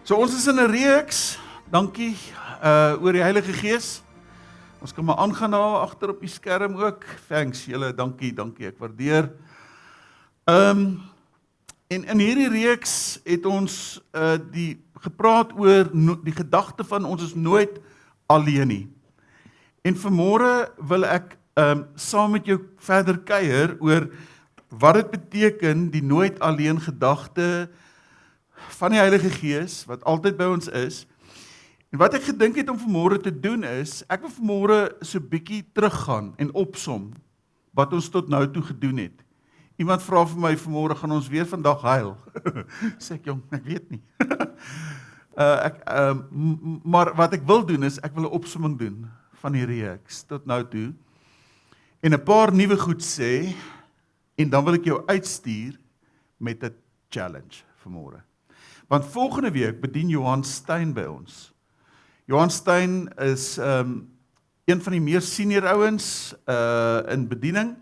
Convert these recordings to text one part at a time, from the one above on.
So ons is in 'n reeks, dankie, oor die Heilige Gees. Ons kan maar aangaan daar agter op die skerm ook. Thanks julle, dankie, ek waardeer. En in hierdie reeks het ons die gepraat oor die gedagte van ons is nooit alleen nie. En vanmôre wil ek saam met jou verder kuier oor wat dit beteken, die nooit alleen gedagte van die Heilige Gees, wat altyd by ons is. En wat ek gedink het om vanmôre te doen is, ek wil vanmôre so bietjie teruggaan en opsom wat ons tot nou toe gedoen het. Iemand vra vir my vanmôre, gaan ons weer vandag huil? Sê ek, jong, ek weet nie. Maar wat ek wil doen is, ek wil 'n opsomming doen van die reeks tot nou toe, en 'n paar nuwe goed sê, en dan wil ek jou uitstuur met 'n challenge vanmôre. Want volgende week bedien Johan Stein by ons. Johan Stein is een van die meer senior ouens in bediening,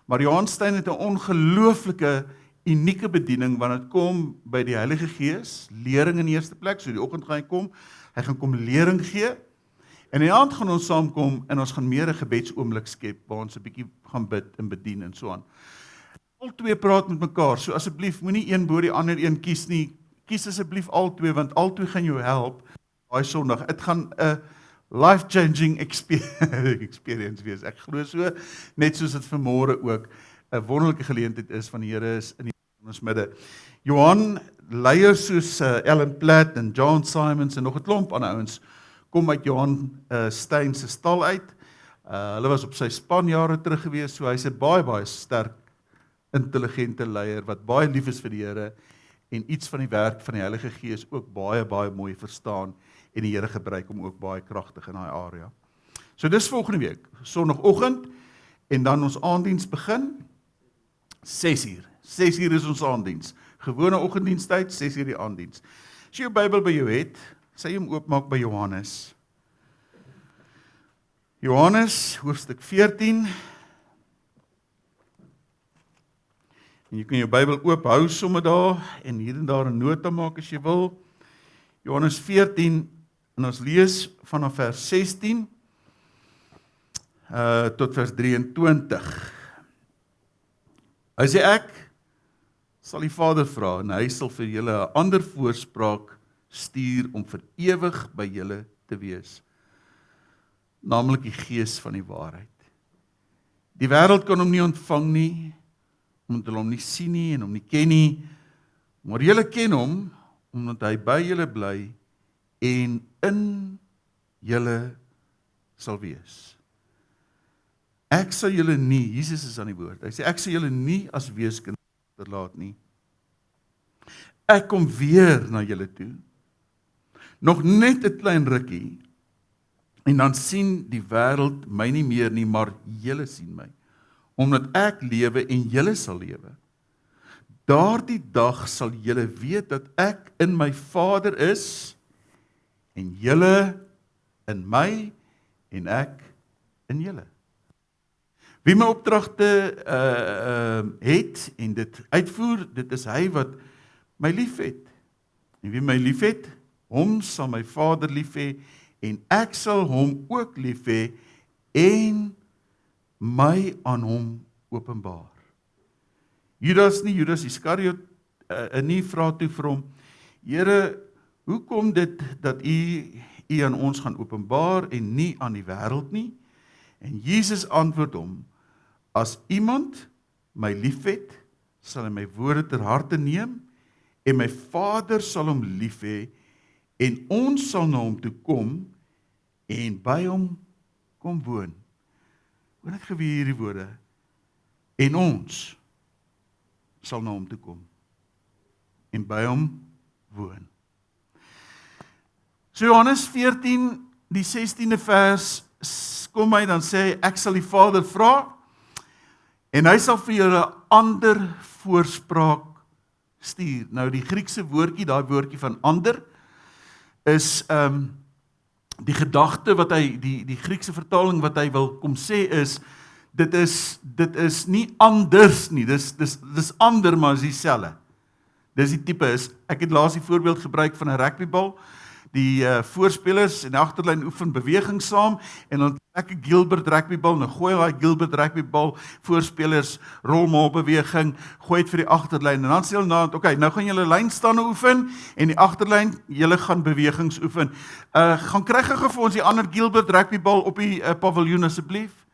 maar Johan Stein het 'n ongelooflike, unieke bediening, want dit kom by die Heilige Gees, lering in die eerste plek, so die oggend gaan hy gaan kom lering gee, en in die aand gaan ons saamkom, en ons gaan meer 'n gebedsoomblik skep, waar ons 'n bietjie gaan bid en bedien en so aan. Al twee praat met mekaar, so asseblief, moenie een bo die ander een kies nie, kies asseblief al twee, want al twee gaan jou help, daai Sondag. Het gaan 'n life-changing experience wees. Ek glo so, net soos dit vanmôre ook 'n wonderlike geleentheid is van die Here is in ons midde. Johan, leiers soos Ellen Platt en John Simons en nog 'n klomp ander ouens kom uit Johan Stein se stal uit. Hulle was op sy span jare terug gewees, so hy's 'n baie sterk, intelligente leier wat baie lief is vir die Here en iets van die werk van die Heilige Gees ook baie mooi verstaan en die Here gebruik hom ook baie kragtig in daai area. So dis volgende week, Sondagoggend, en dan ons aanddiens begin 6:00. 6:00 is ons aanddiens. Gewone oggenddienstyd, 6:00 die aanddiens. As jy jou Bybel by jou het, sê jy hom oopmaak by Johannes. Johannes hoofstuk 14. En jy kan jou Bybel oophou sommer daar en hier en daar 'n nota maak as jy wil. Johannes 14, en ons lees vanaf vers 16 tot vers 23. Hy sê, ek sal die Vader vra en hy sal vir julle 'n ander voorspraak stuur om vir ewig by julle te wees, naamlik die Gees van die waarheid. Die wêreld kan hom nie ontvang nie, omdat hulle hom nie sien nie en hom nie ken nie, maar julle ken hom, omdat hy by julle bly en in julle sal wees. Ek sal julle nie, Jesus is aan die woord, hy sê, ek sal julle nie as weeskinders verlaat nie. Ek kom weer na julle toe, nog net 'n klein rukkie, en dan sien die wêreld my nie meer nie, maar julle sien my, omdat ek lewe en julle sal lewe. Daardie dag sal julle weet dat ek in my Vader is, en julle in my, en ek in julle. Wie my opdragte het, en dit uitvoer, dit is hy wat my lief het. En wie my lief het, hom sal my Vader lief hê, en ek sal hom ook lief hê, en my aan hom openbaar. Judas Iskariot nie vra toe vir hom, Here, hoe kom dit dat u aan ons gaan openbaar en nie aan die wêreld nie? En Jesus antwoord hom, as iemand my liefhet, sal hy my woorde ter harte neem, en my Vader sal hom lief hê, en ons sal na hom toe kom, en by hom kom woon. Hoor net gou weer hierdie woorde, en ons sal na hom toe kom, en by hom woon. So Johannes 14, die 16de vers, kom hy, dan sê hy, ek sal die Vader vra, en hy sal vir julle 'n ander voorspraak stuur. Nou die Griekse woordjie, daai woordjie van ander, is die gedagte wat hy, die Griekse vertaling wat hy wil kom sê is, dit is nie anders nie, dis ander, maar is dieselfde. Dis die tipe is, ek het laas die voorbeeld gebruik van 'n rugbybal. Die voorspelers en die agterlyn oefen beweging saam en dan trek ek Gilbert rugbybal, nou gooi daai Gilbert rugbybal, voorspelers rolmaal beweging, gooi dit vir die agterlyn en dan sê hulle nou, okay, nou gaan julle lynstande oefen en die agterlyn, julle gaan bewegings oefen. Gaan kry gou vir ons die ander Gilbert rugbybal op die paviljoen asseblief.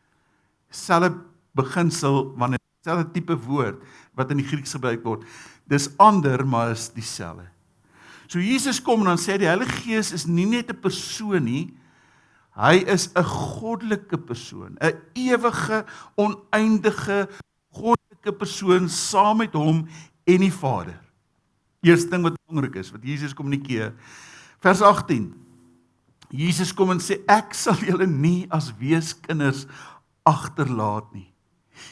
Selfe beginsel wanneer dieselfde tipe woord wat in die Grieks gebruik word. Dis ander, maar is dieselfde. So Jesus kom en dan sê die Heilige Gees is nie net 'n persoon nie, hy is 'n goddelike persoon, 'n ewige, oneindige, goddelike persoon saam met hom en die Vader. Eerste ding wat belangrik is, wat Jesus kommunikeer. Vers 18. Jesus kom en sê, ek sal julle nie as weeskinders agterlaat nie.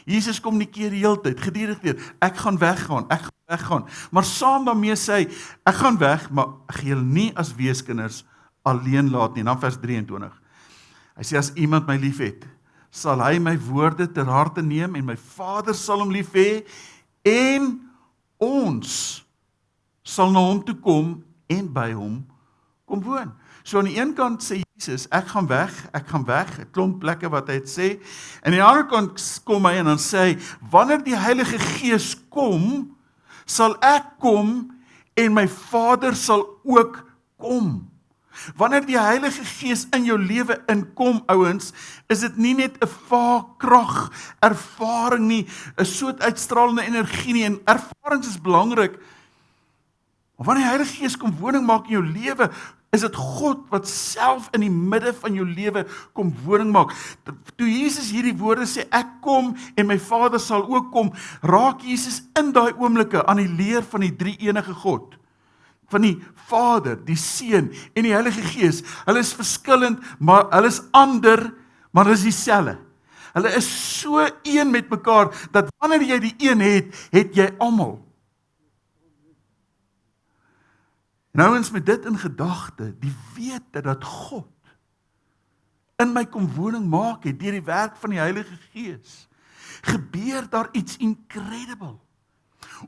Jesus kommunikeer die hele tyd, gedurig weer, ek gaan weggaan, maar saam daarmee sê hy, ek gaan weg, maar ek gaan julle nie as weeskinders alleen laat nie. Dan vers 23, hy sê, as iemand my lief het, sal hy my woorde ter harte neem, en my Vader sal hom lief hê, en ons sal na hom toe kom, en by hom kom woon. So aan die een kant sê Jesus, ek gaan weg, 'n klomp plekke wat hy het sê, en aan die ander kant kom hy en dan sê hy, wanneer die Heilige Gees kom, sal ek kom, en my Vader sal ook kom. Wanneer die Heilige Gees in jou lewe inkom, ouens, is dit nie net 'n vaarkrag, ervaring nie, 'n soort uitstralende energie nie, en ervarings is belangrik, maar wanneer die Heilige Gees kom woning maak in jou lewe, is dit God wat self in die midde van jou lewe kom woning maak. Toe Jesus hierdie woorde sê, ek kom en my Vader sal ook kom, raak Jesus in daai oomblikke aan die leer van die drie enige God. Van die Vader, die Seun en die Heilige Gees. Hulle is verskillend, maar hulle is ander, maar hulle is dieselfde. Hulle is so een met mekaar, dat wanneer jy die een het, het jy almal. Nou eens met dit in gedagte, die wete dat God in my kom woning maak het, deur die werk van die Heilige Gees, gebeur daar iets incredible.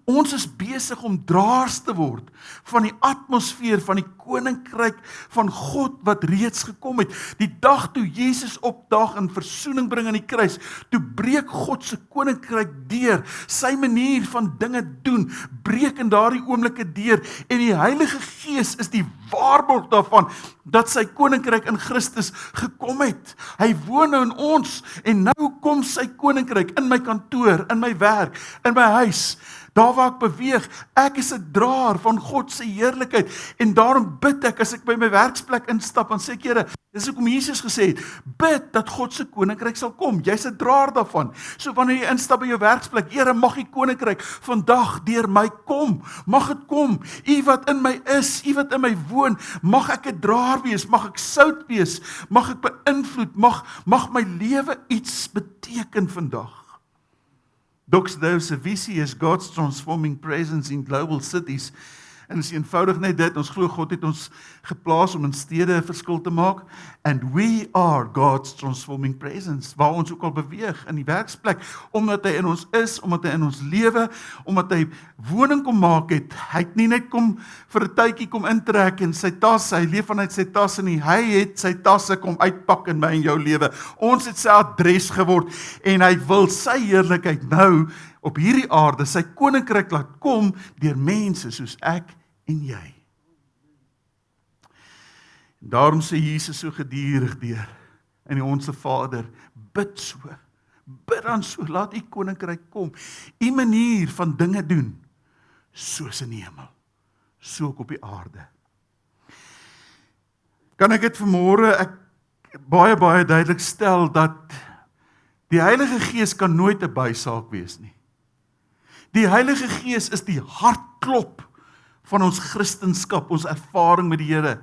Ons is besig om draers te word van die atmosfeer van die koninkryk van God wat reeds gekom het. Die dag toe Jesus opdaag en versoening bring aan die kruis, toe breek God se koninkryk deur. Sy manier van dinge doen, breek in daardie oomblikke deur en die Heilige Gees is die waarborg daarvan dat sy koninkryk in Christus gekom het. Hy woon nou in ons en nou kom sy koninkryk in my kantoor, in my werk, in my huis. Daar waar ek beweeg, ek is 'n draer van God se heerlikheid en daarom bid ek as ek by my werksplek instap en sê ek, Here, dis hoekom Jesus gesê het, bid dat God se koninkryk sal kom. Jy's 'n draer daarvan. So wanneer jy instap by jou werksplek, Here, mag die koninkryk vandag deur my kom. Mag dit kom. U wat in my is, u wat in my woon, mag ek 'n draer wees, mag ek sout wees, mag ek beïnvloed, mag my lewe iets beteken vandag. Dr. se visie is God's transforming presence in global cities. En is eenvoudig net dit, ons glo God het ons geplaas om in stede 'n verskil te maak. And we are God's transforming presence, waar ons ook al beweeg, in die werksplek, omdat hy in ons is, omdat hy in ons lewe, omdat hy woning kom maak het. Hy het nie net kom vir 'n tydjie kom intrek in sy tas, hy leef vanuit sy tas nie, hy het sy tasse kom uitpak in my en jou lewe. Ons het sy adres geword, en hy wil sy heerlikheid nou op hierdie aarde, sy koninkryk laat kom, deur mense soos ek en jy. Daarom sê Jesus so gedurig deur in die Onse Vader, bid so, bid dan so, laat u koninkryk kom, u manier van dinge doen, soos in die hemel, so ook op die aarde. Kan ek dit vanmôre baie duidelik stel, dat die Heilige Gees kan nooit 'n bysaak wees nie. Die Heilige Gees is die hartklop van ons Christendom, ons ervaring met die Here.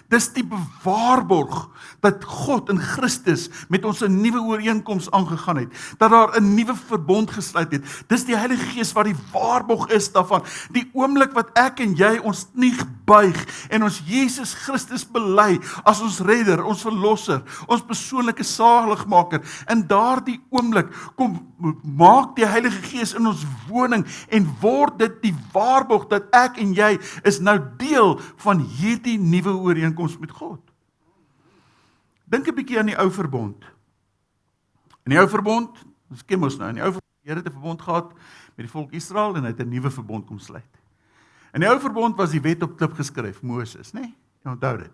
Dis die bewaarborg dat God in Christus met ons 'n nuwe ooreenkoms aangegaan het, dat daar 'n nuwe verbond gesluit het. Dis die Heilige Gees wat die waarborg is daarvan. Die oomblik wat ek en jy ons nie buig en ons Jesus Christus bely as ons redder, ons verlosser, ons persoonlike saligmaker, in daardie oomblik kom maak die Heilige Gees in ons woning en word dit die waarborg dat ek en jy is nou deel van hierdie nuwe ooreenkoms met God. Dink 'n bietjie aan die ou verbond. In die ou verbond, ons ken ons nou, in die ou verbond, die Here het 'n verbond gehad met die volk Israel en hy het 'n nuwe verbond kom sluit. In die ou verbond was die wet op klip geskryf, Moses, né? Jy onthou dit.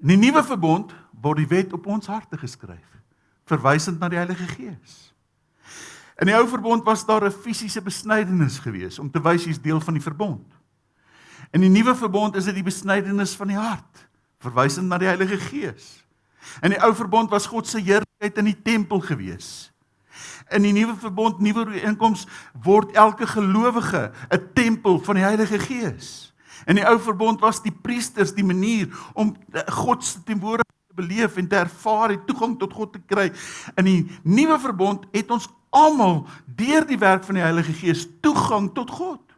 In die nuwe verbond word die wet op ons harte geskryf, verwysend na die Heilige Gees. In die ou verbond was daar 'n fisiese besnydenis gewees om te wys jy's deel van die verbond. In die nuwe verbond is dit die besnydenis van die hart, verwysend na die Heilige Gees. In die ou verbond was God se heerlikheid in die tempel gewees. In die nuwe verbond, nuwe ooreenkoms, word elke gelowige 'n tempel van die Heilige Gees. In die ou verbond was die priesters die manier om God se teenwoordigheid te beleef en te ervaar en toegang tot God te kry. In die nuwe verbond het ons almal deur die werk van die Heilige Gees toegang tot God.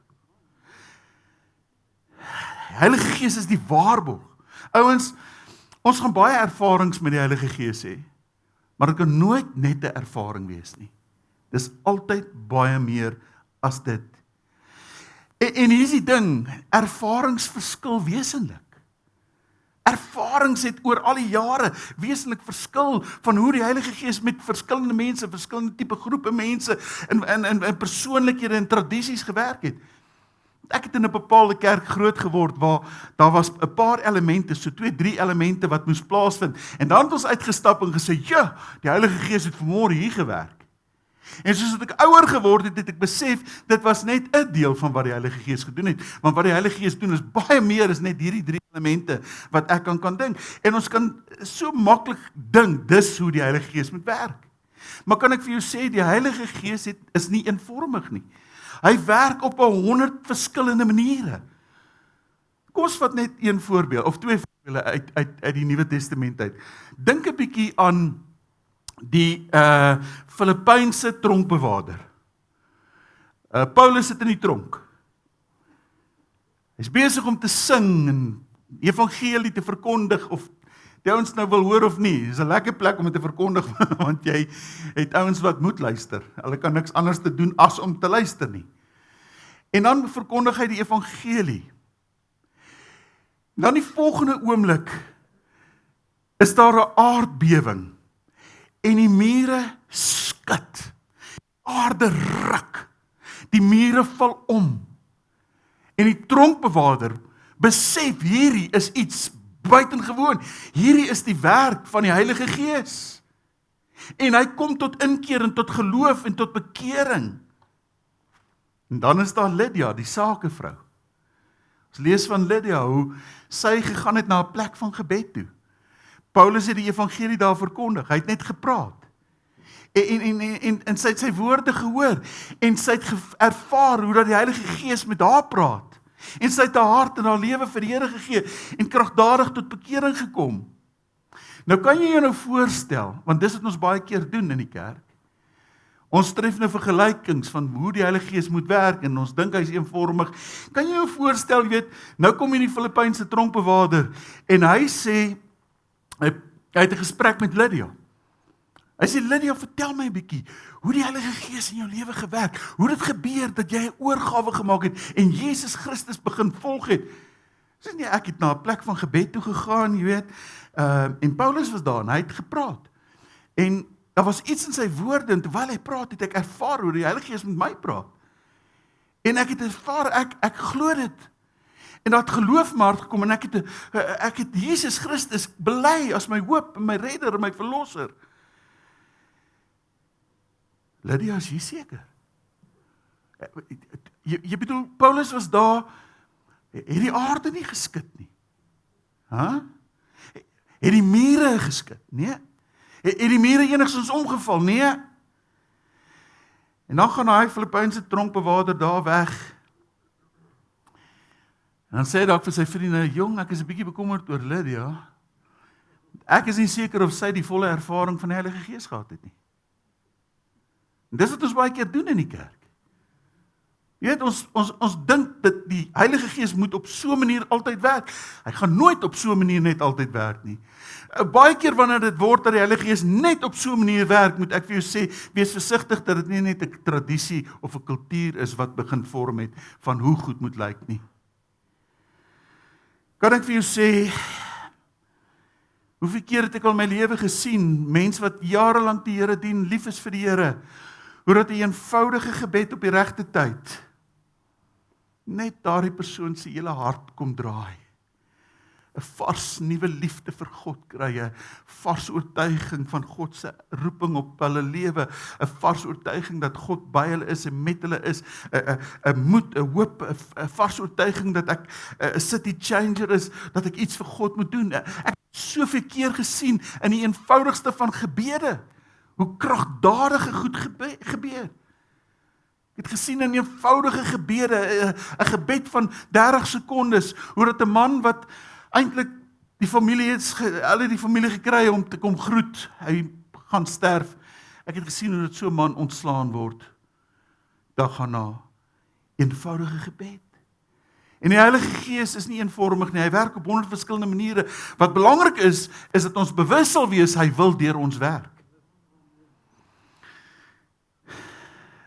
Die Heilige Gees is die waarborg. Ouens, ons gaan baie ervarings met die Heilige Gees hê, maar dit kan nooit net 'n ervaring wees nie. Dis altyd baie meer as dit. En hier is die ding, ervarings verskil wesenlik. Ervarings het oor al die jare wesenlik verskil van hoe die Heilige Gees met verskillende mense, verskillende tipe groepe mense in persoonlikhede en tradisies gewerk het. Ek het in 'n bepaalde kerk groot geword waar daar was 'n paar elemente, so 2-3 elemente wat moes plaasvind. En dan het ons uitgestap en gesê, "Ja, die Heilige Gees het vanmôre hier gewerk." En soos ek ouer geword het, het ek besef, dit was net 'n deel van wat die Heilige Gees gedoen het. Want wat die Heilige Gees doen is baie meer as net hierdie 3 elemente wat ek kan dink. En ons kan so maklik dink, dis hoe die Heilige Gees moet werk. Maar kan ek vir jou sê, die Heilige Gees is nie eenvormig nie. Hy werk op 100 verskillende maniere. Kom ons vat net een voorbeeld, of 2 voorbeelde uit die Nuwe Testament uit. Dink 'n bietjie aan die Filippynse tronkbewaarder. Paulus sit in die tronk. Hy's besig om te sing en evangelie te verkondig, of die ouens nou wil hoor of nie. Dis 'n lekker plek om dit te verkondig, want jy het ouens wat moet luister. Hulle kan niks anders te doen as om te luister nie. En dan verkondig hy die evangelie. Dan die volgende oomblik is daar 'n aardbewing en die mure skud. Die aarde ruk. Die mure val om. En die tronkbewaarder besef hierdie is iets buitengewoon. Hierdie is die werk van die Heilige Gees. En hy kom tot inkeer en tot geloof en tot bekering. En dan is daar Lydia, die sakevrou. Ons lees van Lydia, hoe sy gegaan het na 'n plek van gebed toe. Paulus het die evangelie daar verkondig, hy het net gepraat. En sy het sy woorde gehoor, en sy het ervaar hoe dat die Heilige Gees met haar praat. En sy het haar hart en haar lewe vir die Here gegee, en kragtadig tot bekering gekom. Nou kan jy jou nou voorstel, want dis wat ons baie keer doen in die kerk. Ons tref nou vergelykings van hoe die Heilige Gees moet werk, en ons dink hy is eenvormig. Kan jy jou voorstel, jy weet, nou kom hier die Filippynse tronkbewaarder, en hy sê, hy het 'n gesprek met Lydia. Hy sê, Lydia, vertel my 'n bietjie, hoe die Heilige Gees in jou lewe gewerk, hoe dit gebeur dat jy 'n oorgawe gemaak het, en Jesus Christus begin volg het. Sê nie, ek het na 'n plek van gebed toe gegaan, jy weet, en Paulus was daar, en hy het gepraat. En daar was iets in sy woorde, en terwyl hy praat, het ek ervaar hoe die Heilige Gees met my praat. En ek het ervaar, ek glo dit. En dat geloof maar gekom, en ek het Jesus Christus bely as my hoop, en my redder, en my verlosser. Lydia, is jy seker? Jy bedoel, Paulus was daar, het die aarde nie geskit nie. Het die mure geskit? Nee. Het die mure enigstens omgeval? Nee. En dan gaan hy Filippynse tronkbewaarder daar weg. En dan sê hy dalk vir sy vriende, jong, ek is 'n bietjie bekommerd oor Lydia. Ek is nie seker of sy die volle ervaring van die Heilige Gees gehad het nie. En dis wat ons baie keer doen in die kerk. Jy weet, ons dink dat die Heilige Gees moet op so 'n manier altyd werk. Hy gaan nooit op so 'n manier net altyd werk nie. Baie keer wanneer dit word dat die Heilige Gees net op so 'n manier werk, moet ek vir jou sê, wees versigtig dat dit nie net 'n tradisie of 'n kultuur is wat begin vorm het van hoe goed moet lyk nie. Kan ek vir jou sê, hoeveel keer het ek al in my lewe gesien, mense wat jarelang die Here dien, lief is vir die Here, hoe dat 'n eenvoudige gebed op die regte tyd, net daardie persoon se hele hart kom draai. 'n Vars nuwe liefde vir God kry, 'n vars oortuiging van God se roeping op hulle lewe, 'n vars oortuiging dat God by hulle is en met hulle is, 'n moed, 'n hoop, 'n vars oortuiging dat ek 'n city changer is, dat ek iets vir God moet doen. Ek het soveel keer gesien in die eenvoudigste van gebede, hoe kragtadige goed gebeur. Ek het gesien in eenvoudige gebede, 'n gebed van 30 sekondes, hoe dat 'n man wat eintlik die familie hulle die familie gekry om te kom groet, hy gaan sterf. Ek het gesien hoe dit so 'n man ontslaan word, dag daarna, eenvoudige gebed. En die Heilige Gees is nie eenvormig nie, hy werk op 100 verskillende maniere. Wat belangrik is dat ons bewus sal wees, hy wil deur ons werk.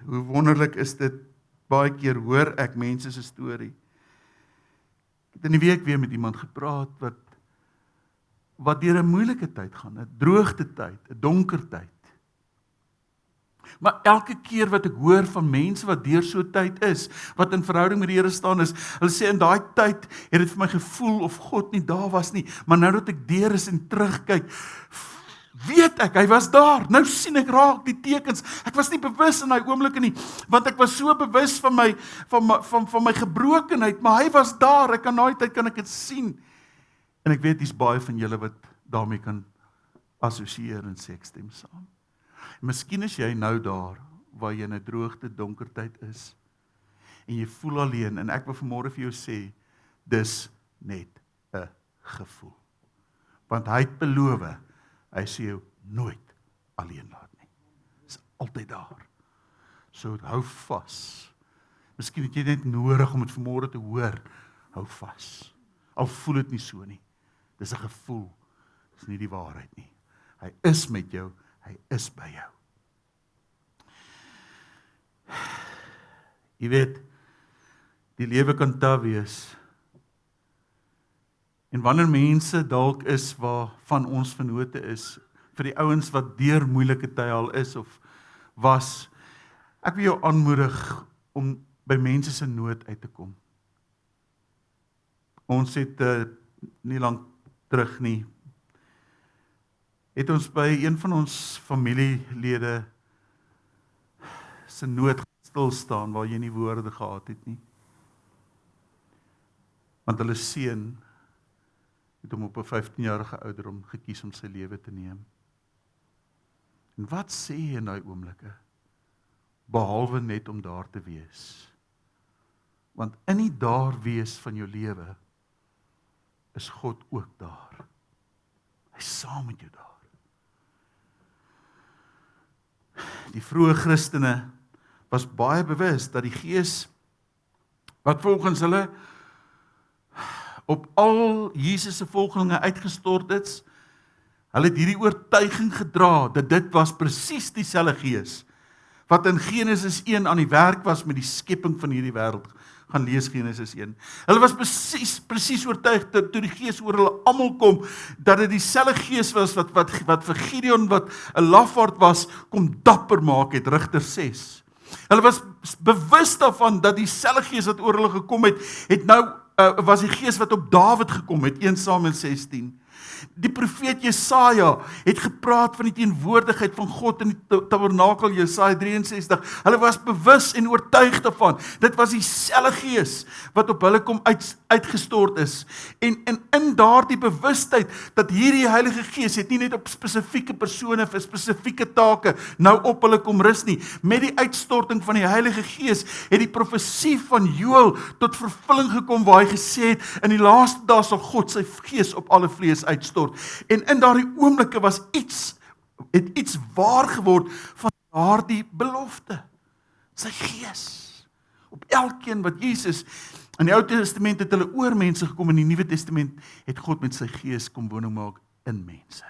Hoe wonderlik is dit, baie keer hoor ek mense se storie. Ek het in die week weer met iemand gepraat wat deur 'n moeilike tyd gaan, 'n droogte tyd, 'n donker tyd. Maar elke keer wat ek hoor van mense wat deur so 'n tyd is, wat in verhouding met die Here staan is, hulle sê in daai tyd het dit vir my gevoel of God nie daar was nie, maar nou dat ek deur is en terugkyk, weet ek, hy was daar. Nou sien ek raak die tekens. Ek was nie bewus in daai oomblikke nie, want ek was so bewus van my gebrokenheid, maar hy was daar. Ek kan daai tyd kan ek dit sien. En ek weet dis baie van julle wat daarmee kan assosieer en sê ek stem saam. Miskien is jy nou daar waar jy in 'n droogte, donker tyd is en jy voel alleen, en ek wil vanmôre vir jou sê, dis net 'n gevoel. Want hy het beloof, hy sê jou nooit alleen laat nie. Is altyd daar. So hou vas. Miskien het jy net nodig om dit vanmôre te hoor. Hou vas. Al voel dit nie so nie. Dis 'n gevoel. Dis nie die waarheid nie. Hy is met jou, hy is by jou. Jy weet, die lewe kan taaf wees. En wanneer mense dalk is waarvan ons vennote is, vir die ouens wat deur moeilike tye al is of was, ek wil jou aanmoedig om by mense se nood uit te kom. Ons het nie lank terug nie, het ons by een van ons familielede se nood stil staan waar jy nie woorde gehad het nie. Want hulle seun het hom op 'n 15-jarige ouderdom gekies om sy lewe te neem. En wat sê jy in daai oomblikke? Behalwe net om daar te wees. Want in die daar wees van jou lewe is God ook daar. Hy is saam met jou daar. Die vroeë Christene was baie bewus dat die Gees wat volgens hulle op al Jesus se volgelinge uitgestort is, hulle het hierdie oortuiging gedra dat dit was presies dieselfde Gees wat in Genesis 1 aan die werk was met die skepping van hierdie wêreld. Gaan lees Genesis 1. Hulle was presies oortuig dat toe die Gees oor hulle almal kom, dat dit dieselfde Gees was wat vir Gideon wat 'n lafaard was, kom dapper maak het, Rigter 6. Hulle was bewus daarvan dat dieselfde Gees wat oor hulle gekom het nou was die Gees wat op Dawid gekom het, 1 Samuel 16. Die profeet Jesaja het gepraat van die teenwoordigheid van God in die tabernakel, Jesaja 63. Hulle was bewus en oortuig daarvan. Dit was dieselfde Gees wat op hulle kom uitgestort is. En in daardie bewustheid dat hierdie Heilige Gees het nie net op spesifieke persone vir spesifieke take nou op hulle kom rus nie. Met die uitstorting van die Heilige Gees het die profesie van Joël tot vervulling gekom waar hy gesê het, in die laaste dae sal God sy Gees op alle vlees uitstort. En in daardie oomblikke was iets waar geword van daardie belofte. Sy Gees op elkeen wat Jesus, in die Ou Testament het hulle oor mense gekom, in die Nuwe Testament het God met sy gees kom woning maak in mense.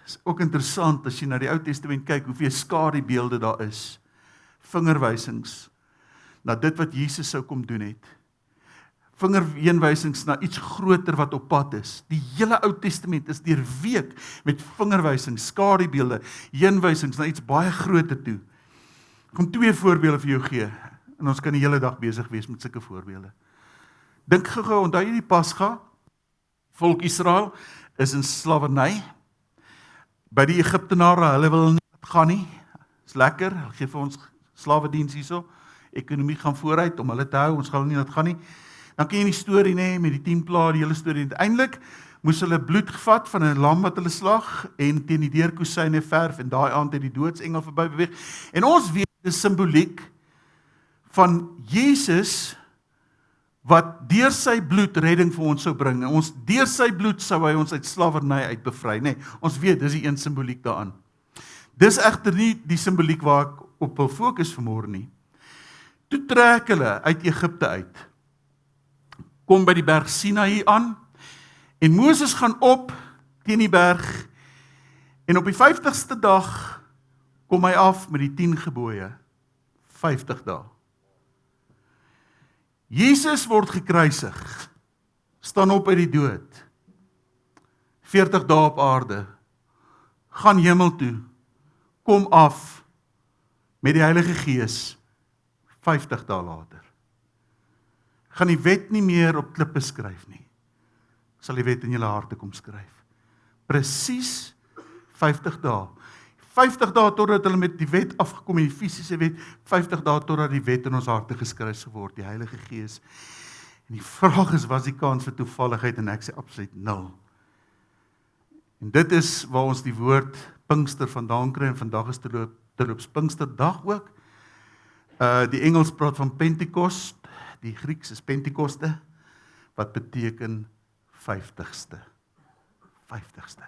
Is ook interessant as jy na die Ou Testament kyk, hoeveel skadubeelde daar is, vingerwysings na dit wat Jesus sou kom doen het. Vingerheenwysings na iets groter wat op pad is. Die hele Ou Testament is deurweek met vingerwysings, skadubeelde, heenwysings na iets baie groter toe. Ek gaan 2 voorbeelde vir jou gee, en ons kan die hele dag besig wees met sulke voorbeelde. Dink gou, onthou jy die Pasga? Volk Israel is in slawerny. By die Egiptenare, hulle wil nie gaan nie. Is lekker, hulle gee vir ons slawediens hierso. Ekonomie gaan vooruit om hulle te hou, ons gaan nie dat gaan nie. Dan ken jy die storie nê, met die 10 plaae, die hele storie. Uiteindelik moes hulle bloed gevat van 'n lam wat hulle slag en teen die deurkusyne verf en daai aand het die doodsengel verby beweeg. En ons weet dis simboliek van Jesus wat deur sy bloed redding vir ons sou bring. Ons deur sy bloed sou hy ons uit slawerny uit bevry, nê. Ons weet dis die een simboliek daaraan. Dis egter nie die simboliek waar ek op wil fokus vanmôre nie. Toe trek hulle uit Egipte uit. Kom by die berg Sinaï aan en Moses gaan op teen die berg en op die 50ste dag kom hy af met die 10 gebooie. 50 dae. Jesus word gekruisig, staan op uit die dood, 40 dae op aarde, gaan hemel toe, kom af met die Heilige Gees, 50 dae later. Gaan die wet nie meer op klippe skryf nie, sal die wet in julle harte kom skryf. Presies 50 dae. 50 dae totdat hulle met die wet afgekom het, die fisiese wet, 50 dae totdat die wet in ons harte geskryf geword, die Heilige Gees. En die vraag is, was die kans vir toevalligheid, en ek sê absoluut 0. En dit is waar ons die woord Pinkster vandaan kry, en vandag is terloops Pinksterdag ook. Die Engels praat van Pentekost, die Grieks is Pentekoste, wat beteken 50ste. 50ste.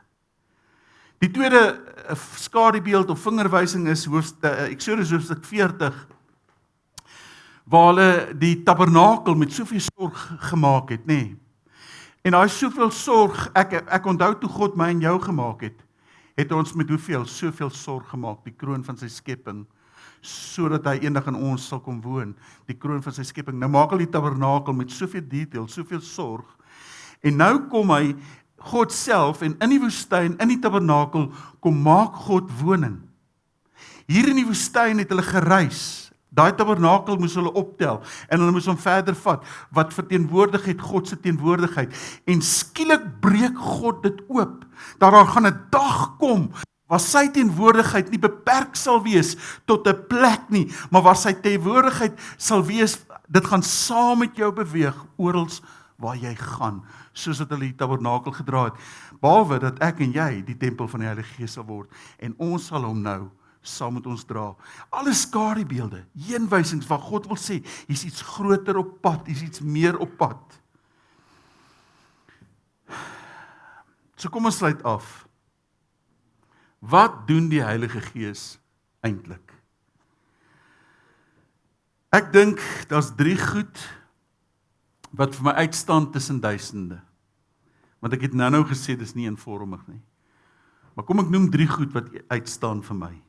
Die tweede skadubeeld of vingerwysing is Eksodus hoofstuk 40, waar hulle die tabernakel met soveel sorg gemaak het, nê. En daai soveel sorg, ek onthou toe God my en jou gemaak het ons met soveel sorg gemaak, die kroon van sy skepping, sodat hy eendag in ons sal kom woon, die kroon van sy skepping. Nou maak hy die tabernakel met soveel detail, soveel sorg, en nou kom hy God self, en in die woestyn, in die tabernakel, kom maak God woning. Hier in die woestyn het hulle gereis, daai tabernakel moes hulle optel, en hulle moes hom verder vat, wat verteenwoordig het God se teenwoordigheid, en skielik breek God dit oop, dat daar gaan 'n dag kom, waar sy teenwoordigheid nie beperk sal wees tot 'n plek nie, maar waar sy teenwoordigheid sal wees, dit gaan saam met jou beweeg, oral waar jy gaan, soos wat hulle die tabernakel gedra het, behalwe dat ek en jy die tempel van die Heilige Gees sal word, en ons sal hom nou saam met ons dra. Alle skadubeelde, heenwysings waar God wil sê, hier's iets groter op pad, hier's iets meer op pad. So kom ons sluit af. Wat doen die Heilige Gees eintlik? Ek dink daar's 3 goed wat vir my uitstaan tussen duisende. Want ek het nou gesê, dis nie eenvormig nie. Maar kom ek noem 3 goed wat uitstaan vir my.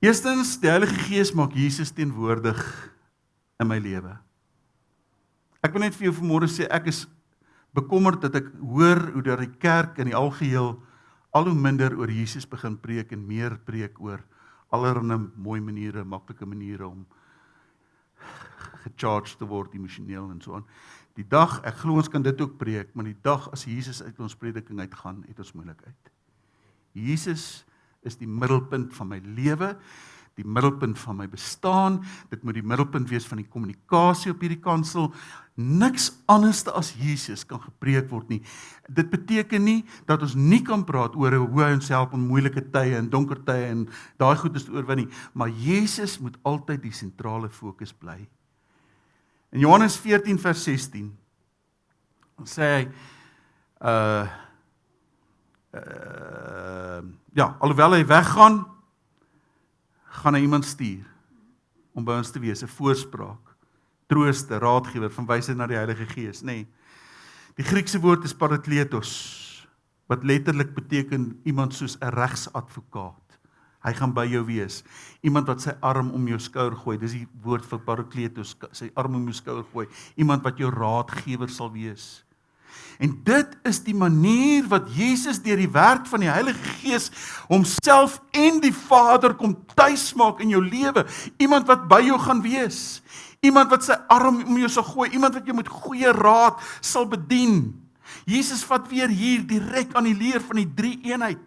Eerstens, die Heilige Gees maak Jesus teenwoordig in my lewe. Ek wil net vir jou vanmôre sê, ek is bekommerd dat ek hoor hoe dat die kerk in die algeheel al hoe minder oor Jesus begin preek en meer preek oor allerlei mooi maniere, maklike maniere om gecharged te word emosioneel en so aan. Die dag, ek glo ons kan dit ook preek, maar die dag as Jesus uit ons prediking uitgaan, het ons moeilikheid. Jesus is die middelpunt van my lewe, die middelpunt van my bestaan, dit moet die middelpunt wees van die kommunikasie op hierdie kansel, niks anders as Jesus kan gepreek word nie. Dit beteken nie, dat ons nie kan praat oor hoe hy ons help in moeilike tye en donker tye en daai goed is te oorwin nie, maar Jesus moet altyd die sentrale fokus bly. In Johannes 14 vers 16, sê hy, alhoewel hy weggaan, gaan hy iemand stuur om by ons te wees, 'n voorspraak, trooster, raadgewer, van wysheid na die Heilige Gees, nee. Die Griekse woord is parakletos, wat letterlik beteken iemand soos 'n regsadvokaat. Hy gaan by jou wees. Iemand wat sy arm om jou skouer gooi, dis die woord vir parakletos, sy arm om jou skouer gooi. Iemand wat jou raadgewer sal wees. En dit is die manier wat Jesus deur die werk van die Heilige Gees homself en die Vader kom tuismaak in jou lewe. Iemand wat by jou gaan wees. Iemand wat sy arm om jou sal gooi. Iemand wat jou met goeie raad sal bedien. Jesus vat weer hier direk aan die leer van die drie eenheid.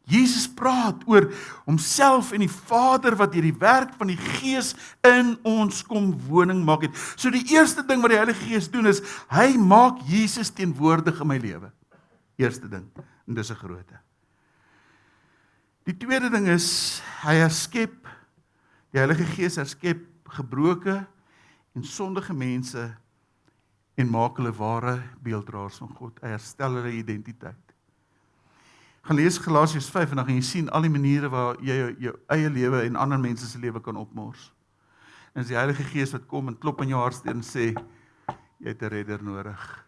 Jesus praat oor homself en die Vader wat deur die werk van die Gees in ons kom woning maak het. So die eerste ding wat die Heilige Gees doen is, hy maak Jesus teenwoordig in my lewe. Eerste ding, en dis 'n grootte. Die tweede ding is, hy herskep, die Heilige Gees herskep gebroke en sondige mense en maak hulle ware beelddraers van God. Hy herstel hulle identiteit. Gaan lees Galasiërs 5 en dan gaan jy sien al die maniere waar jy jou eie lewe en ander mense se lewe kan opmors. En as die Heilige Gees wat kom en klop in jou hartsteen en sê, jy het 'n redder nodig.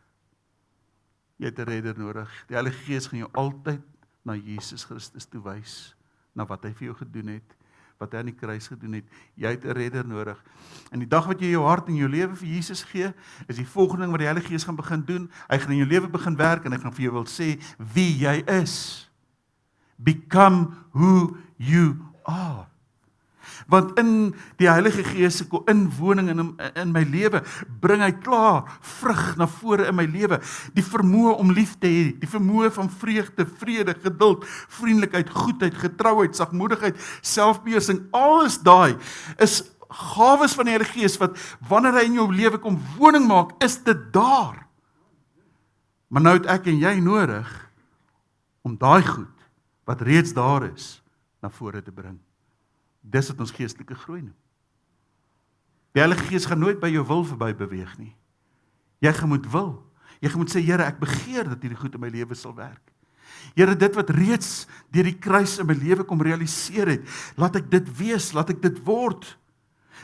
Jy het 'n redder nodig. Die Heilige Gees gaan jou altyd na Jesus Christus toe wys, na wat hy vir jou gedoen het, wat hy aan die kruis gedoen het. Jy het 'n redder nodig. En die dag wat jy jou hart en jou lewe vir Jesus gee, is die volgende ding wat die Heilige Gees gaan begin doen. Hy gaan in jou lewe begin werk en hy gaan vir jou wil sê wie jy is. Become who you are. Want in die Heilige Gees se inwoning in my lewe, bring hy klaar vrug na vore in my lewe. Die vermoë om lief te hê, die vermoë van vreugde, vrede, geduld, vriendelikheid, goedheid, getrouheid, sagmoedigheid, selfbeheersing, alles daai is gawes van die Heilige Gees wat wanneer hy in jou lewe kom woning maak, is dit daar. Maar nou het ek en jy nodig om daai goed wat reeds daar is, na vore te bring. Dis wat ons geestelike groei noem. Die Heilige Gees gaan nooit by jou wil verby beweeg nie. Jy gaan moet wil. Jy gaan moet sê, Here, ek begeer dat hierdie goed in my lewe sal werk. Here, dit wat reeds deur die kruis in my lewe kom realiseer het, laat ek dit wees, laat ek dit word.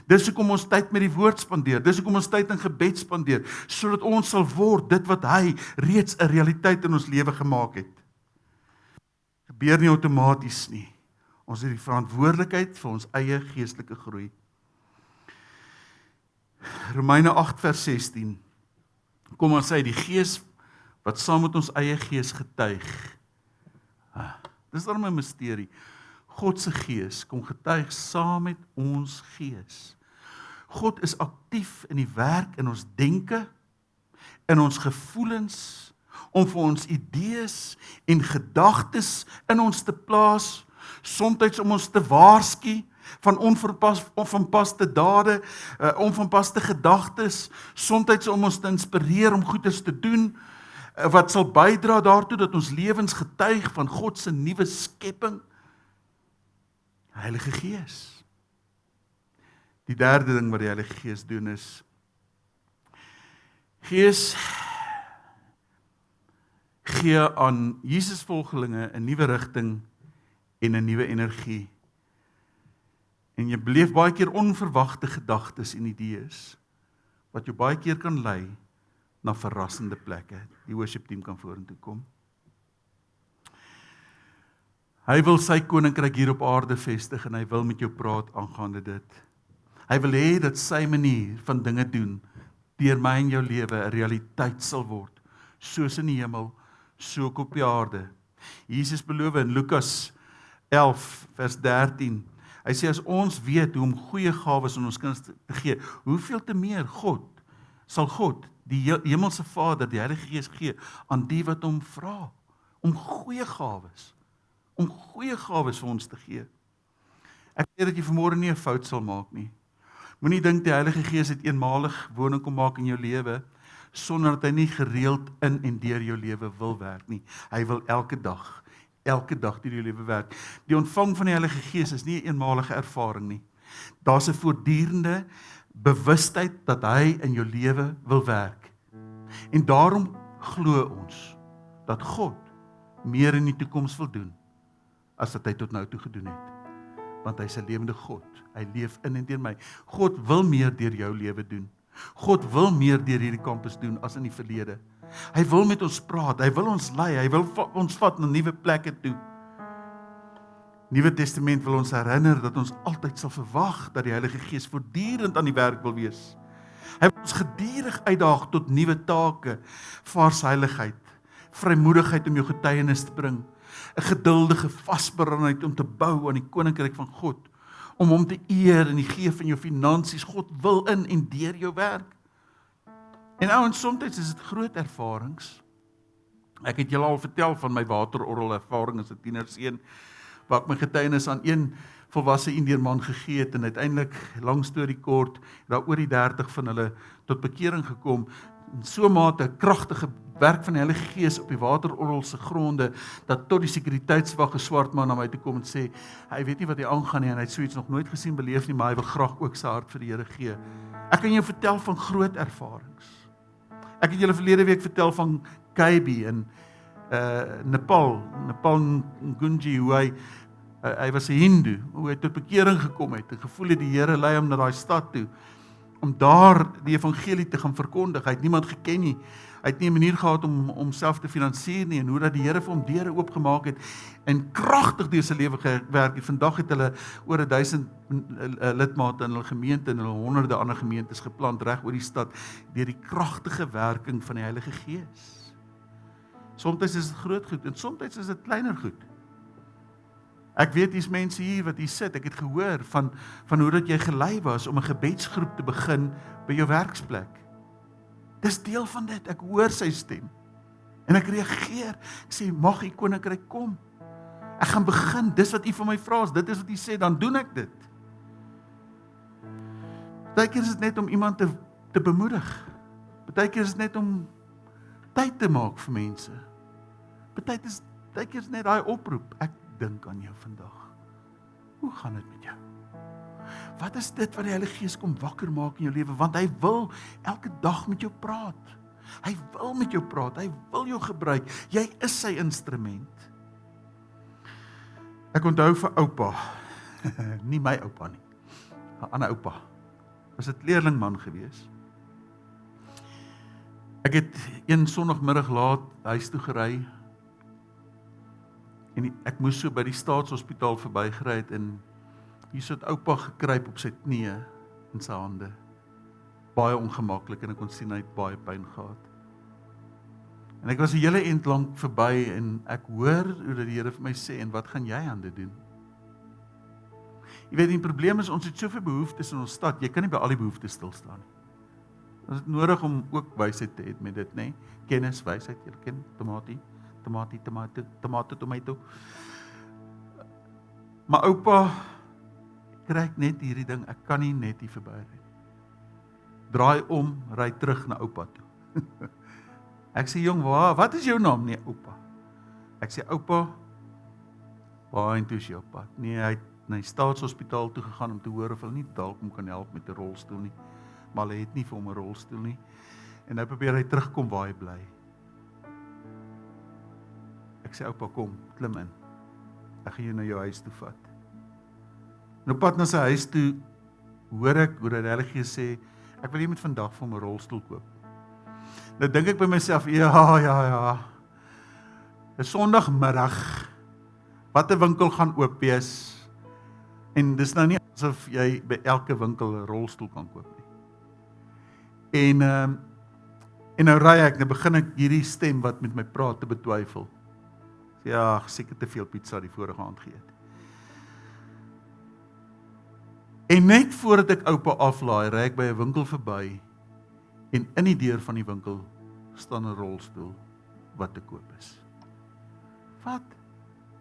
Dis hoekom ons tyd met die woord spandeer, dis hoekom ons tyd in gebed spandeer, sodat ons sal word dit wat hy reeds 'n realiteit in ons lewe gemaak het. Gebeur nie outomaties nie. Ons het die verantwoordelikheid vir ons eie geestelike groei. Romeine 8 vers 16. Kom ons sê, die Gees wat saam met ons eie gees getuig. Dis daarom 'n misterie. God se Gees kom getuig saam met ons gees. God is aktief in die werk in ons denke, in ons gevoelens, om vir ons idees en gedagtes in ons te plaas, soms om ons te waarsku van onvanpaste dade, onvanpaste gedagtes, soms om ons te inspireer om goeders te doen, wat sal bydra daartoe dat ons lewens getuig van God se nuwe skepping. Heilige Gees. Die derde ding wat die Heilige Gees doen is, Gees gee aan Jesus volgelinge 'n nuwe rigting en 'n nuwe energie. En jy beleef baie keer onverwagte gedagtes en idees, wat jou baie keer kan lei na verrassende plekke. Die worship team kan vorentoe kom. Hy wil sy koninkryk hier op aarde vestig en hy wil met jou praat aangaande dit. Hy wil hê dat sy manier van dinge doen deur my en jou lewe 'n realiteit sal word, soos in die hemel, so ook op die aarde. Jesus beloof in Lukas 11 vers 13. Hy sê as ons weet hoe om goeie gawes aan ons kinders te gee, hoeveel te meer sal God, die hemelse Vader, die Heilige Gees gee aan die wat hom vra om goeie gawes vir ons te gee. Ek weet dat jy vanmôre nie 'n fout sal maak nie. Moenie dink die Heilige Gees het eenmalig woning kom maak in jou lewe sonder dat hy nie gereeld in en deur jou lewe wil werk nie. Hy wil elke dag deur jou lewe werk. Die ontvang van die Heilige Gees is nie 'n eenmalige ervaring nie. Daar's 'n voortdurende bewustheid dat hy in jou lewe wil werk. En daarom glo ons dat God meer in die toekoms wil doen as wat hy tot nou toe gedoen het. want hy is 'n lewende God. Hy leef in en deur my. God wil meer deur jou lewe doen. God wil meer deur hierdie kampus doen as in die verlede. Hy wil met ons praat, hy wil ons lei, hy wil ons vat na nuwe plekke toe. Nuwe Testament wil ons herinner dat ons altyd sal verwag dat die Heilige Gees voortdurend aan die werk wil wees. Hy wil ons gedurig uitdaag tot nuwe take, varsheiligheid, vrymoedigheid om jou getuienis te bring, 'n geduldige vasberadenheid om te bou aan die koninkryk van God, om hom te eer in die gee van jou finansies. God wil in en deur jou werk. En ouens, soms is dit groot ervarings. Ek het julle al vertel van my waterorrel ervaring as 'n tienerseun, waar ek my getuienis aan een volwasse Indeerman gegee het, en uiteindelik, lang storie kort, daar oor die 30 van hulle tot bekering gekom, in so mate 'n kragtige werk van die Heilige Gees op die waterorrel se gronde, dat tot die sekuriteitswag 'n swart man na my toe kom en sê, hy weet nie wat hy aangaan nie, en hy het so iets nog nooit gesien, beleef nie, maar hy wil graag ook sy hart vir die Here gee. Ek kan jou vertel van groot ervarings. Ek het julle verlede week vertel van Kaibi in Nepal Ngunji, hoe hy was 'n Hindu, hoe hy tot bekering gekom het, en gevoel het die Here lei hom na daai stad toe, om daar die evangelie te gaan verkondig. Hy het niemand geken nie, hy het nie 'n manier gehad om homself te finansier nie, en hoe dat die Here vir hom deure oopgemaak het, en kragtig deur sy lewe gewerk het. Vandag het hulle oor 1000 lidmate in hulle gemeente, en hulle honderde ander gemeentes geplant reg oor die stad, deur die kragtige werking van die Heilige Gees. Soms is dit groot goed, en soms is dit kleiner goed. Ek weet hier's mense hier wat hier sit, ek het gehoor van hoe dat jy gelei was om 'n gebedsgroep te begin by jou werksplek. Dis deel van dit, ek hoor sy stem, en ek reageer, ek sê, mag u koninkryk kom. Ek gaan begin, dis wat u van my vra, dit is wat u sê, dan doen ek dit. Partykeer is dit net om iemand te bemoedig, partykeer is dit net om tyd te maak vir mense, partykeer is net daai oproep, ek dink aan jou vandag. Hoe gaan dit met jou? Wat is dit wat die Heilige Gees kom wakker maak in jou lewe? Want hy wil elke dag met jou praat. Hy wil met jou praat, hy wil jou gebruik. Jy is sy instrument. Ek onthou vir oupa, nie my oupa nie, 'n ander oupa, was 'n leerlingman gewees. Ek het een Sondagmiddag laat huis toe gery, en ek moes so by die staatshospitaal verbygery het, en hier sit oupa gekruip op sy knieë in sy hande. Baie ongemaklik, en ek kon sien hy het baie pyn gehad. En ek was 'n hele end lank verby, en ek hoor hoe dat die Here vir my sê, en wat gaan jy aan dit doen? Jy weet, die probleem is, ons het soveel behoeftes in ons stad, jy kan nie by al die behoeftes stil staan nie. Ons het nodig om ook wysheid te hê met dit, nê? Kennis, wysheid, jy ken, tomato. Maar oupa, kry ek net hierdie ding, ek kan nie net hier verby ry. Draai om, ry terug na oupa toe. Ek sê, jong, wat is jou naam? Nee, oupa. Ek sê, oupa, waarheen is jou pad? Nee, hy het na die staatshospitaal toe gegaan om te hoor of hulle nie dalk hom kan help met 'n rolstoel nie. Maar hulle het nie vir hom 'n rolstoel nie. En nou probeer hy terugkom waar hy bly. Ek sê, oupa, kom, klim in. Ek gaan jou na jou huis toe vat. En op pad na sy huis toe, hoor ek hoe die Heilige Gees sê, ek wil jy moet vandag vir hom 'n rolstoel koop. Nou dink ek by myself, ja. 'n Sondagmiddag, wat 'n winkel gaan oop wees, en dis nou nie asof jy by elke winkel 'n rolstoel kan koop nie. En nou ry ek, nou begin ek hierdie stem wat met my praat te betwyfel. Ja, seker te veel pizza die vorige aand geëet. En net voordat ek oupa aflaai, ry ek by 'n winkel verby, en in die deur van die winkel staan 'n rolstoel wat te koop is. Wat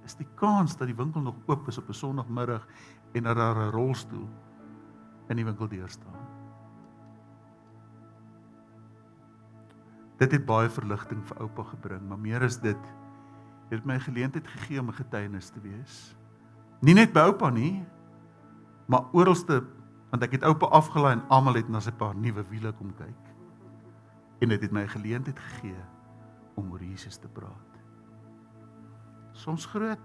is die kans dat die winkel nog oop is op 'n Sondagmiddag en dat daar 'n rolstoel in die winkeldeur staan? Dit het baie verligting vir oupa gebring, maar meer as dit, het my 'n geleentheid gegee om 'n getuienis te wees. Nie net by oupa nie, maar oralste, want ek het oupa afgelaai en almal het na sy paar nuwe wiele kom kyk. En dit het my 'n geleentheid gegee om oor Jesus te praat. Soms groot,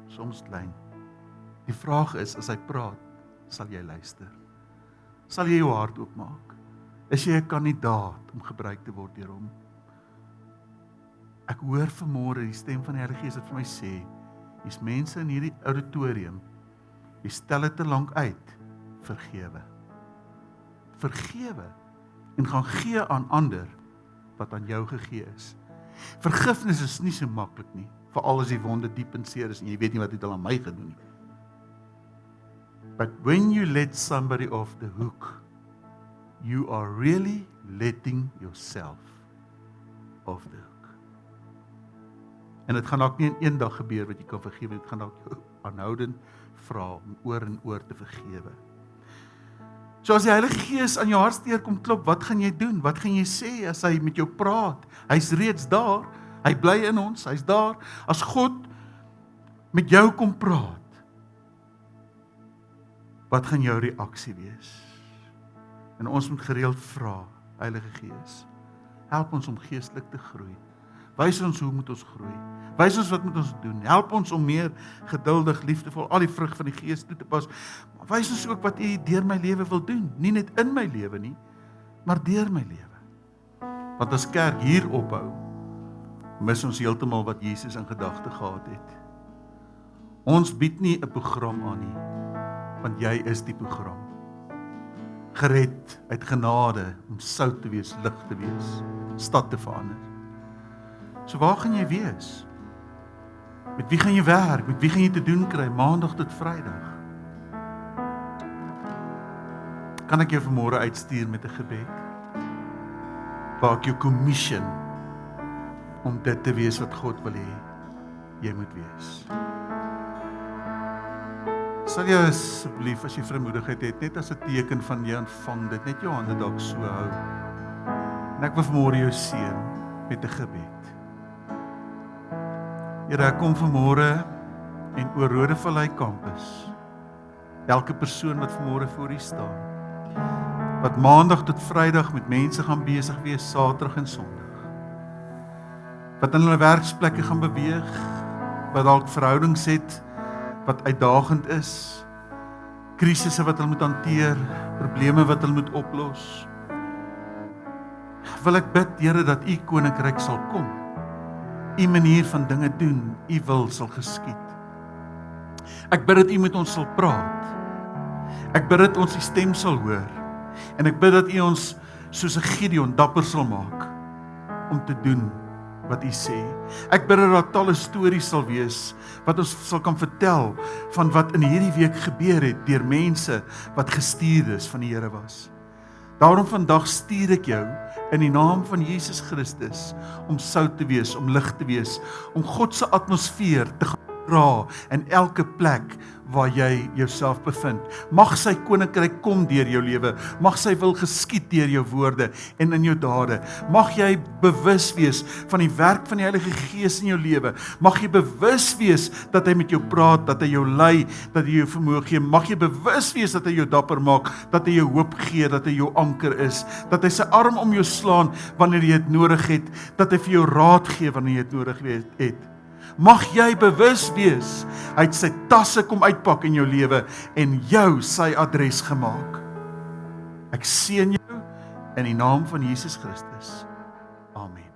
soms klein. Die vraag is, as hy praat, sal jy luister? Sal jy jou hart oopmaak? Is jy 'n kandidaat om gebruik te word deur hom? Ek hoor vanmôre die stem van die Heilige Gees wat vir my sê, hier's mense in hierdie auditorium, jy stel dit te lank uit, vergewe. Vergewe en gaan gee aan ander wat aan jou gegee is. Vergifnis is nie so maklik nie, veral as die wonde diep en seer is en jy weet nie wat het hulle aan my gedoen nie. But when you let somebody off the hook, you are really letting yourself off the hook. En dit gaan dalk nie in een dag gebeur wat jy kan vergewe, dit gaan dalk jou aanhoudend vra om oor en oor te vergewe. So as die Heilige Gees aan jou hartsteer kom klop, wat gaan jy doen? Wat gaan jy sê as hy met jou praat? Hy's reeds daar, hy bly in ons, hy's daar. As God met jou kom praat, wat gaan jou reaksie wees? En ons moet gereeld vra, Heilige Gees, help ons om geestelik te groei. Wys ons hoe moet ons groei. Wys ons wat moet ons doen. Help ons om meer geduldig, liefdevol, al die vrug van die Gees toe te pas. Maar wys ons ook wat U deur my lewe wil doen. Nie net in my lewe nie, maar deur my lewe. Want as kerk hier ophou, mis ons heeltemal wat Jesus in gedagte gehad het. Ons bied nie 'n program aan nie, want jy is die program. Gered uit genade om sout te wees, lig te wees, stad te verander. So waar gaan jy wees? Met wie gaan jy werk? Met wie gaan jy te doen kry? Maandag tot Vrydag. Kan ek jou vanmôre uitstuur met 'n gebed? Waar ek jou commission om dit te wees wat God wil hê jy moet wees. Sal jy asseblief, as jy vrymoedigheid het, net as 'n teken van jy ontvang dit, net jou hande dalk so hou. En ek wil vanmôre jou seën met 'n gebed. Here, ek kom vanmôre en oor Rodevallei kampus, elke persoon wat vanmôre voor U staan, wat maandag tot Vrydag met mense gaan besig wees, Saterdag en Sondag, wat in hulle werksplekke gaan beweeg, wat dalk verhoudings het, wat uitdagend is, krisisse wat hulle moet hanteer, probleme wat hulle moet oplos, wil ek bid, Here, dat U koninkryk sal kom. U manier van dinge doen, U wil sal geskied. Ek bid dat U met ons sal praat. Ek bid dat ons die stem sal hoor. En ek bid dat U ons soos 'n Gideon dapper sal maak om te doen wat U sê. Ek bid dat daar talle stories sal wees wat ons sal kan vertel van wat in hierdie week gebeur het deur mense wat gestuurdes van die Here was. Daarom vandag stuur ek jou in die naam van Jesus Christus om sout te wees, om lig te wees, om God se atmosfeer te gaan dra in elke plek waar jy jouself bevind. Mag sy koninkryk kom deur jou lewe, mag sy wil geskied deur jou woorde en in jou dade. Mag jy bewus wees van die werk van die Heilige Gees in jou lewe. Mag jy bewus wees dat hy met jou praat, dat hy jou lei, dat hy jou vermoë gee. Mag jy bewus wees dat hy jou dapper maak, dat hy jou hoop gee, dat hy jou anker is, dat hy sy arm om jou slaan wanneer jy dit nodig het, dat hy vir jou raad gee wanneer jy dit nodig het. Mag jy bewus wees, hy het sy tasse kom uitpak in jou lewe en jou sy adres gemaak. Ek seën jou in die naam van Jesus Christus. Amen.